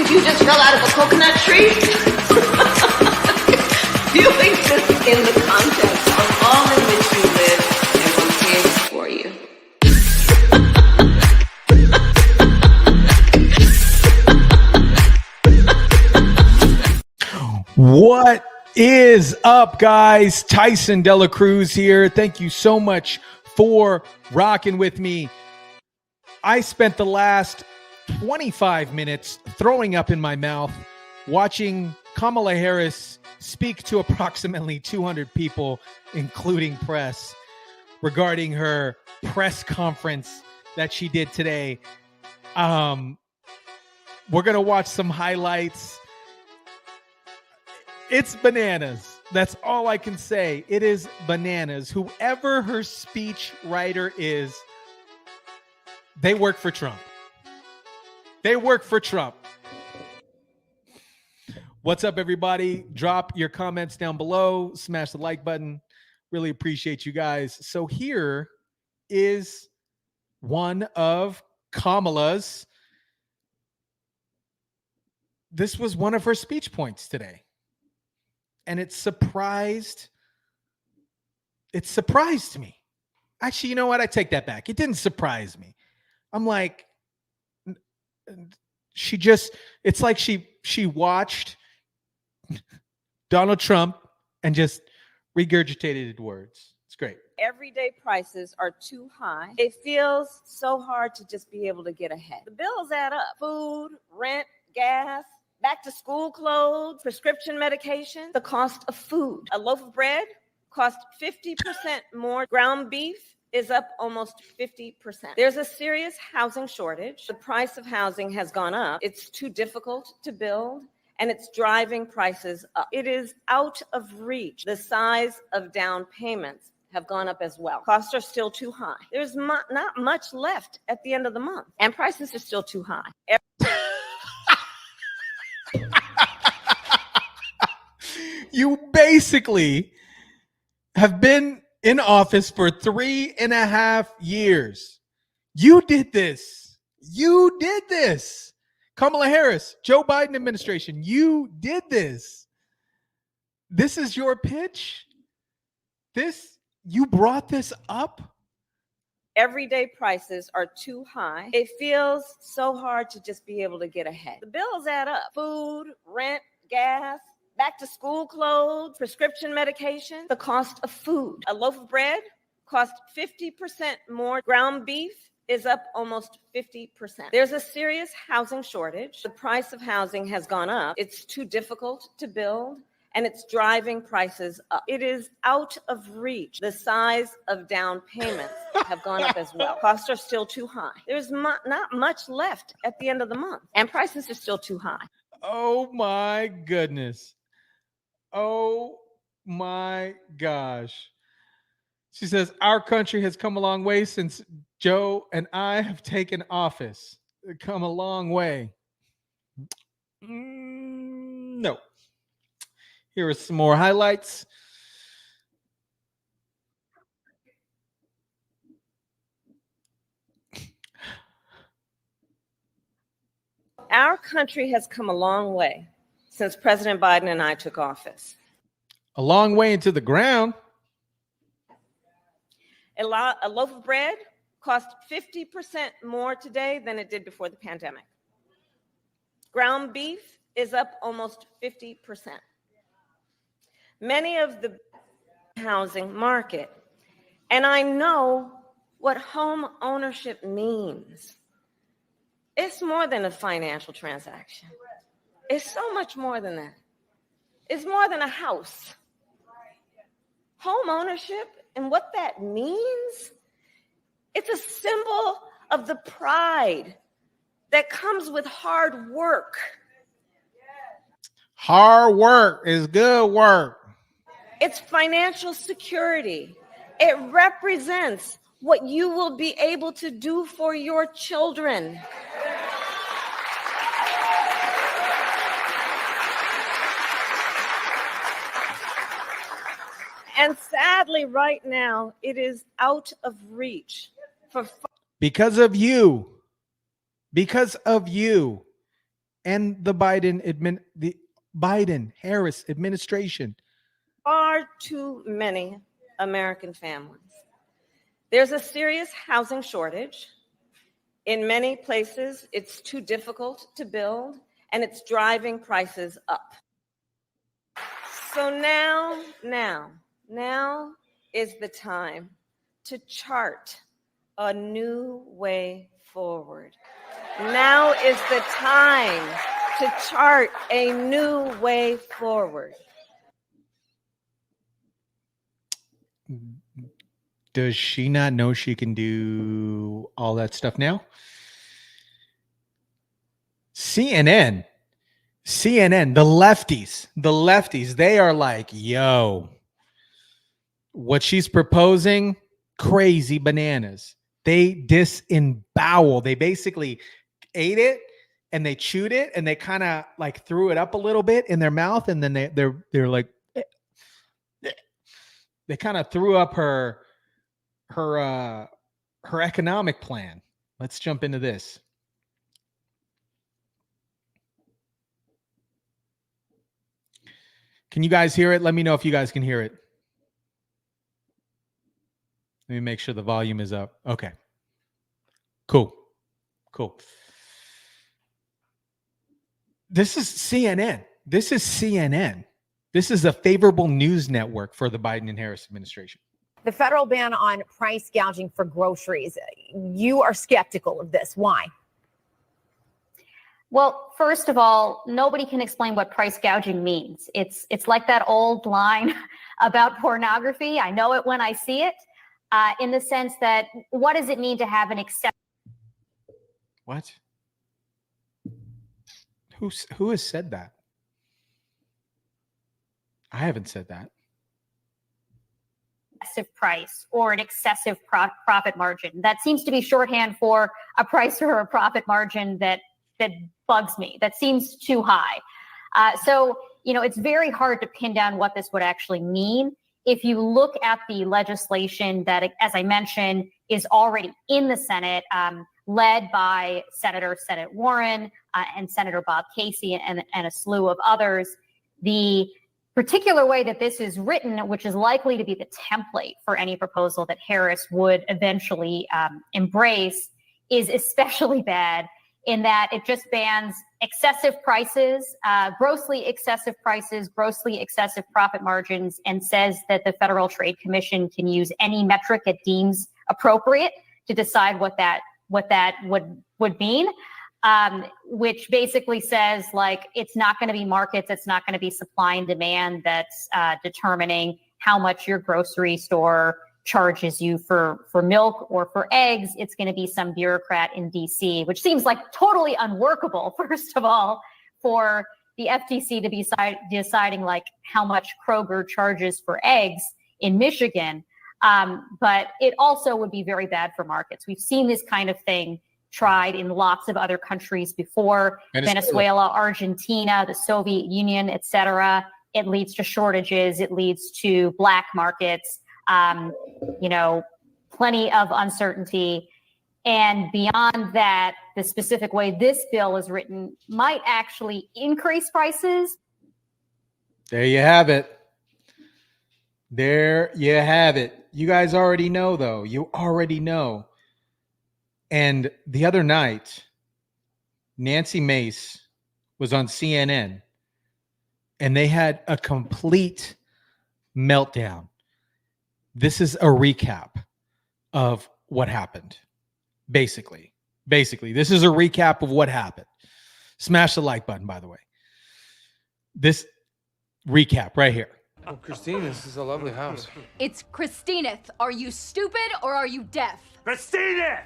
think you just fell out of a coconut tree? You exist in the context of all in which you live and what cares for you. What is up, guys? Tyson Dela Cruz here. Thank you so much for rocking with me. I spent the last 25 minutes throwing up in my mouth watching Kamala Harris speak to approximately 200 people, including press, regarding her press conference that she did today. We're going to watch some highlights. It's bananas. That's all I can say. It is bananas. Whoever her speech writer is, they work for Trump. They work for Trump. What's up, everybody? Drop your comments down below. Smash the like button. Really appreciate you guys. So here is one of Kamala's. This was one of her speech points today. And it surprised me. Actually, you know what? I take that back. It didn't surprise me. I'm like, it's like she watched Donald Trump and just regurgitated words. It's great. Everyday prices are too high. It feels so hard to just be able to get ahead. The bills add up. Food, rent, gas, back to school clothes, prescription medication, the cost of food. A loaf of bread costs 50% more. Ground beef is up almost 50%. There's a serious housing shortage. The price of housing has gone up. It's too difficult to build, and it's driving prices up. It is out of reach. The size of down payments have gone up as well. Costs are still too high. There's not much left at the end of the month, and prices are still too high. You basically have been in office for 3.5 years. You did this. Kamala Harris, Joe Biden administration, you did this. This is your pitch? You brought this up? Everyday prices are too high. It feels so hard to just be able to get ahead. The bills add up. Food, rent, gas, back to school clothes, prescription medication, the cost of food. A loaf of bread costs 50% more. Ground beef is up almost 50%. There's a serious housing shortage. The price of housing has gone up. It's too difficult to build, and it's driving prices up. It is out of reach. The size of down payments have gone up as well. Costs are still too high. There's not much left at the end of the month, and prices are still too high. Oh my goodness. Oh my gosh. She says, our country has come a long way since Joe and I have taken office. Come a long way. No. Here are some more highlights. Our country has come a long way since President Biden and I took office. A long way into the ground. A loaf of bread costs 50% more today than it did before the pandemic. Ground beef is up almost 50%. Many of the housing market, and I know what home ownership means. It's more than a financial transaction. It's so much more than that. It's more than a house. Home ownership and what that means, it's a symbol of the pride that comes with hard work. Hard work is good work. It's financial security. It represents what you will be able to do for your children. And sadly, right now, it is out of reach for because of you. and the Biden-Harris administration. Far too many American families. There's a serious housing shortage. In many places, it's too difficult to build, and it's driving prices up. So now is the time to chart a new way forward. Now is the time to chart a new way forward. Does she not know she can do all that stuff now? CNN, the lefties, they are like, yo, what she's proposing, crazy bananas. They disembowel. They basically ate it and they chewed it and they kind of like threw it up a little bit in their mouth, and then they're like, they kind of threw up her economic plan. Let's jump into this. Can you guys hear it? Let me know if you guys can hear it. Let me make sure the volume is up. Okay. Cool. This is CNN. This is a favorable news network for the Biden and Harris administration. The federal ban on price gouging for groceries. You are skeptical of this. Why? Well, first of all, nobody can explain what price gouging means. It's like that old line about pornography. I know it when I see it, in the sense that what does it mean to have an excessive? What? Who has said that? I haven't said that. Excessive price or an excessive profit margin. That seems to be shorthand for a price or a profit margin that bugs me. That seems too high. So, it's very hard to pin down what this would actually mean. If you look at the legislation that, as I mentioned, is already in the Senate, led by Senator Warren and Senator Bob Casey and a slew of others, the particular way that this is written, which is likely to be the template for any proposal that Harris would eventually embrace, is especially bad in that it just bans excessive prices, grossly excessive profit margins, and says that the Federal Trade Commission can use any metric it deems appropriate to decide what that would mean, which basically says, like, it's not going to be markets, it's not going to be supply and demand that's determining how much your grocery store charges you for milk or for eggs. It's going to be some bureaucrat in DC, which seems like totally unworkable, first of all, for the FTC to be deciding like how much Kroger charges for eggs in Michigan. But it also would be very bad for markets. We've seen this kind of thing tried in lots of other countries before: Venezuela, Argentina, the Soviet Union, etc. It leads to shortages. It leads to black markets. Plenty of uncertainty. And beyond that, the specific way this bill is written might actually increase prices. There you have it. You guys already know, though. You already know. And the other night, Nancy Mace was on CNN, and they had a complete meltdown. This is a recap of what happened. Basically, this is a recap of what happened. Smash the like button, by the way. This recap right here. Oh, Christine, this is a lovely house. It's Christineth. Are you stupid or are you deaf? Christineth!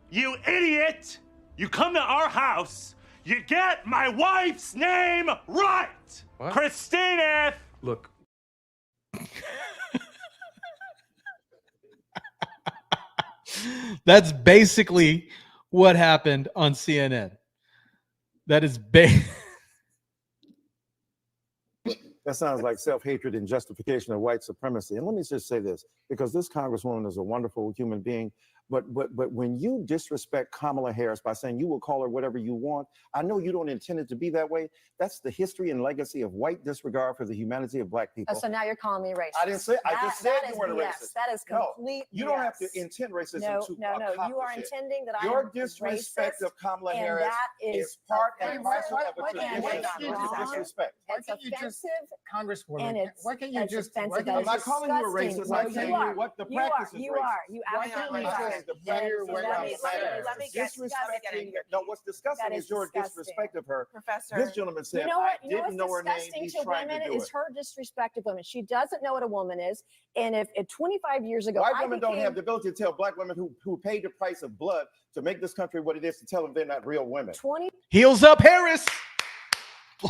You idiot! You come to our house, you get my wife's name right! What? Christineth! Look. That's basically what happened on CNN. That is That sounds like self-hatred and justification of white supremacy. And let me just say this, because this Congresswoman is a wonderful human being. But when you disrespect Kamala Harris by saying you will call her whatever you want, I know you don't intend it to be that way. That's the history and legacy of white disregard for the humanity of black people. Oh, so now you're calling me racist. I didn't say. I just said you weren't a BS. racist. That is complete. You don't have to intend racism No, to no. accomplish You are it. intending that Your I'm disrespect racist, of Kamala and Harris that is part and parcel of a why can't tradition. you It's just- disrespect. It's offensive. Congresswoman, And it's, why can't you it's just? offensive. Why I'm can't not calling you a disgusting. racist. No, I'm you saying are. what the You practice are. is You racist. are. You Why can't absolutely you are. just The That practice is is wait, racist. let me get Disrespecting. No, what's disgusting That is is your disgusting. disrespect of her. Professor. This gentleman said, You know what? I You know didn't know what's her name. disgusting He's to trying women to do is it. her disrespect of women. She doesn't know what a woman is. And if 25 years ago, White I women don't became- have the ability to tell black women who paid the price of blood to make this country what it is to tell them they're not real women. 20 Heels up, Harris.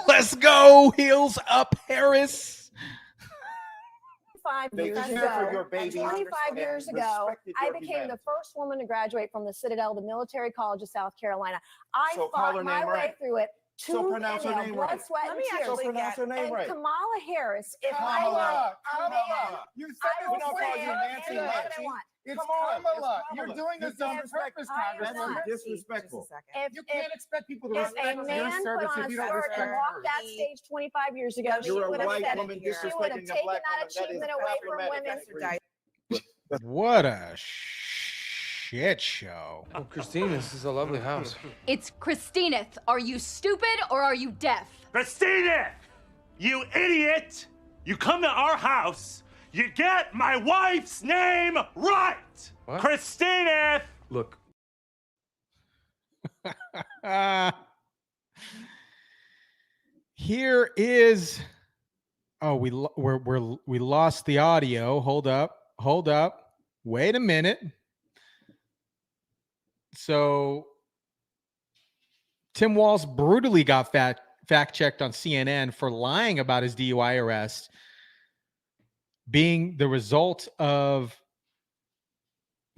Let's go. Heels up, Harris. 25 They years care for your ago, babies 25 and years ago, respected I your became humanity. the first woman to graduate from the Citadel, the military college of South Carolina. I So call her fought my name way right. through it. So tooth pronounce and her nail, name blood, right. sweat, Let and me tears. So actually pronounce her name And right. Kamala Harris, if I Kamala, were a man, Kamala. You said I this will not say call you Nancy any word I Nancy. want. It's Come on, it's Kamala. You're Kamala. doing this You on disrespect- purpose, I am That's Congresswoman. not. disrespectful. If, You can't expect people to if respect a your man put service on if a you don't skirt respect and walked hers. that stage 25 years ago, she You're a would have white said woman it. She would have disrespecting a taken black that woman. That is achievement away from problematic. women. What a shit show. Oh, Christine, this is a lovely house. It's Christineth. Are you stupid or are you deaf? Christina, you idiot! You come to our house, you get my wife's name right! What? Christina! Look, Here is. Oh, we lost the audio. Hold up. Wait a minute. So Tim Walz brutally got fact checked on CNN for lying about his DUI arrest being the result of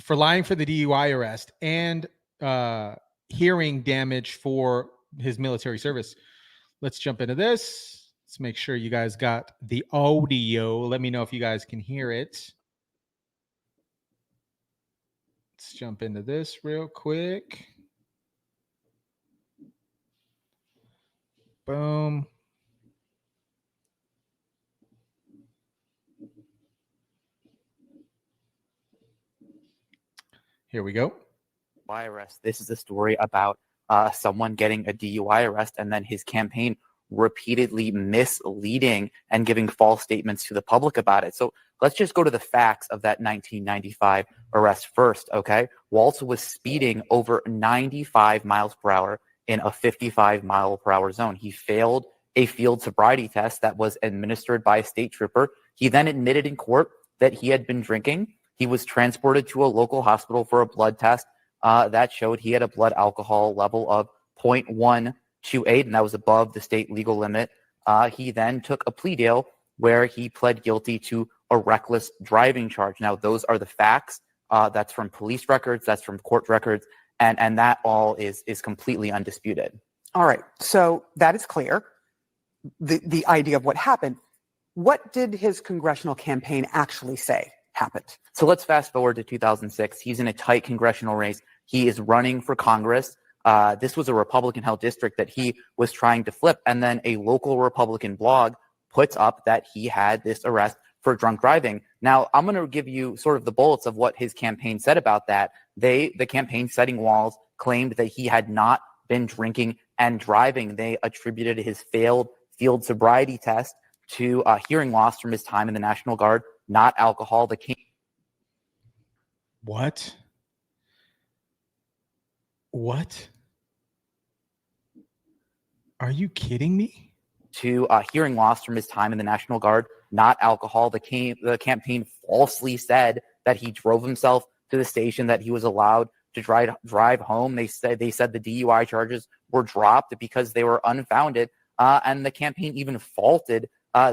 for lying for the DUI arrest and hearing damage for his military service. Let's jump into this. Let's make sure you guys got the audio. Let me know if you guys can hear it. Let's jump into this real quick. Boom. Here we go. DUI arrest. This is a story about someone getting a DUI arrest and then his campaign repeatedly misleading and giving false statements to the public about it. So let's just go to the facts of that 1995 arrest first, okay? Walz was speeding over 95 miles per hour in a 55 mile per hour zone. He failed a field sobriety test that was administered by a state trooper. He then admitted in court that he had been drinking. He was transported to a local hospital for a blood test that showed he had a blood alcohol level of 0.128, and that was above the state legal limit. He then took a plea deal where he pled guilty to a reckless driving charge. Now, those are the facts. That's from police records. That's from court records. And that all is completely undisputed. All right. So that is clear. The idea of what happened. What did his congressional campaign actually say happened? So let's fast forward to 2006. He's in a tight congressional race. He is running for Congress. This was a Republican-held district that he was trying to flip. And then a local Republican blog puts up that he had this arrest for drunk driving. Now, I'm going to give you sort of the bullets of what his campaign said about that. The campaign setting Walz claimed that he had not been drinking and driving. They attributed his failed field sobriety test to hearing loss from his time in the National Guard, not alcohol. What? Are you kidding me? To hearing loss from his time in the National Guard, not alcohol. The campaign falsely said that he drove himself to the station, that he was allowed to drive home. They said the DUI charges were dropped because they were unfounded. And the campaign even faulted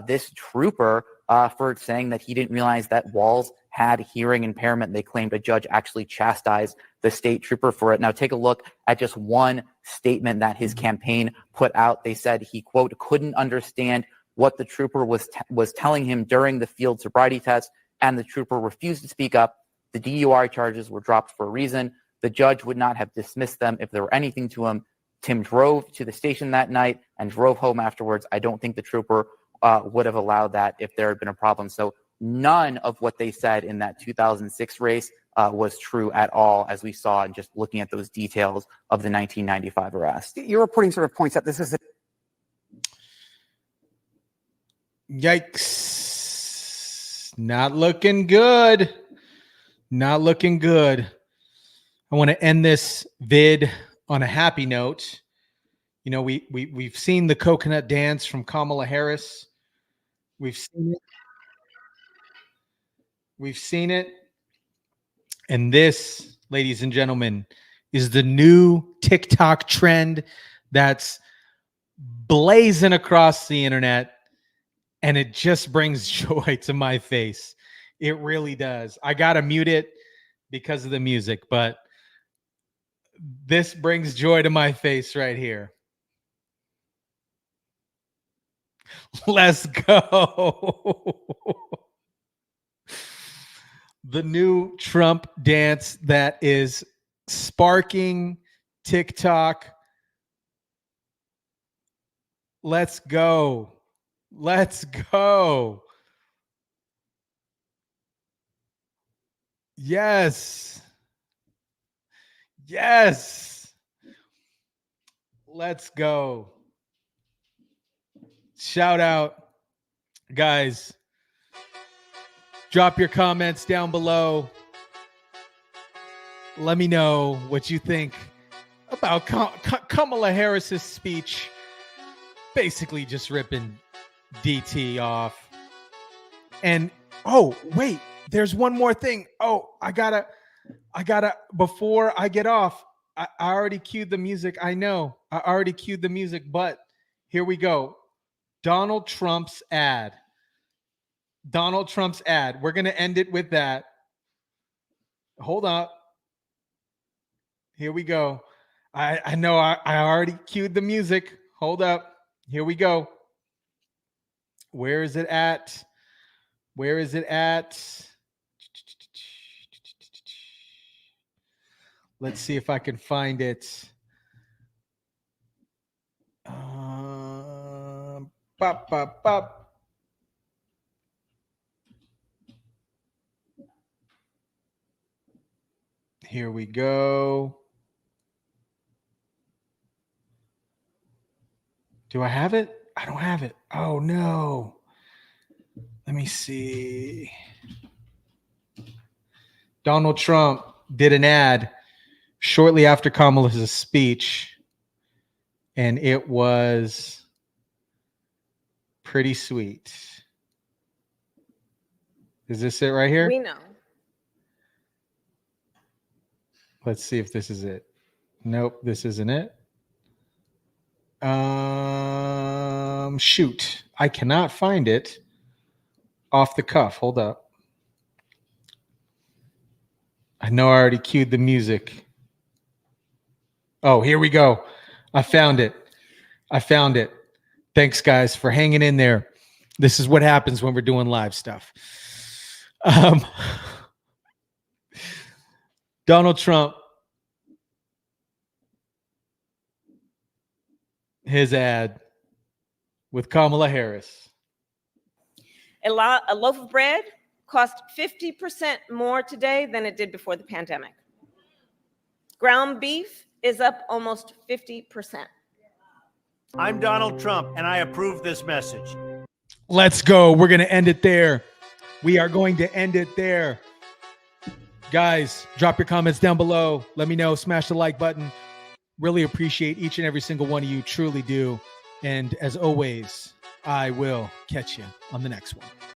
this trooper for saying that he didn't realize that Walz had hearing impairment. They claimed a judge actually chastised the state trooper for it. Now take a look at just one statement that his campaign put out. They said he, quote, couldn't understand what the trooper was telling him during the field sobriety test, and the trooper refused to speak up. The DUI charges were dropped for a reason. The judge would not have dismissed them if there were anything to him. Tim drove to the station that night and drove home afterwards. I don't think the trooper would have allowed that if there had been a problem. So none of what they said in that 2006 race was true at all, as we saw in just looking at those details of the 1995 arrest. Your reporting sort of points out this is Yikes. Not looking good. Not looking good. I want to end this vid on a happy note. You know, we've seen the coconut dance from Kamala Harris. We've seen it. We've seen it. And this, ladies and gentlemen, is the new TikTok trend that's blazing across the internet. And it just brings joy to my face. It really does. I got to mute it because of the music, but this brings joy to my face right here. Let's go. The new Trump dance that is sparking TikTok. Let's go. Let's go. Yes. Yes. Let's go. Shout out, guys. Drop your comments down below. Let me know what you think about Kamala Harris's speech. Basically just ripping DT off. And oh, wait, there's one more thing. Oh, I gotta, before I get off, I already cued the music. I know I already cued the music, but here we go. Donald Trump's ad. Donald Trump's ad. We're going to end it with that. Hold up. Here we go. I know I already cued the music. Hold up. Here we go. Where is it at? Where is it at? Let's see if I can find it. Pop, pop, pop. Here we go. Do I have it? I don't have it. Oh, no. Let me see. Donald Trump did an ad shortly after Kamala's speech, and it was pretty sweet. Is this it right here? We know. Let's see if this is it. Nope, this isn't it. Shoot. I cannot find it off the cuff. Hold up. I know I already cued the music. Oh, here we go. I found it. I found it. Thanks, guys, for hanging in there. This is what happens when we're doing live stuff. Donald Trump, his ad with Kamala Harris. A loaf of bread cost 50% more today than it did before the pandemic. Ground beef is up almost 50%. I'm Donald Trump, and I approve this message. Let's go. We're going to end it there. We are going to end it there. Guys, drop your comments down below. Let me know. Smash the like button. Really appreciate each and every single one of you. Truly do. And as always, I will catch you on the next one.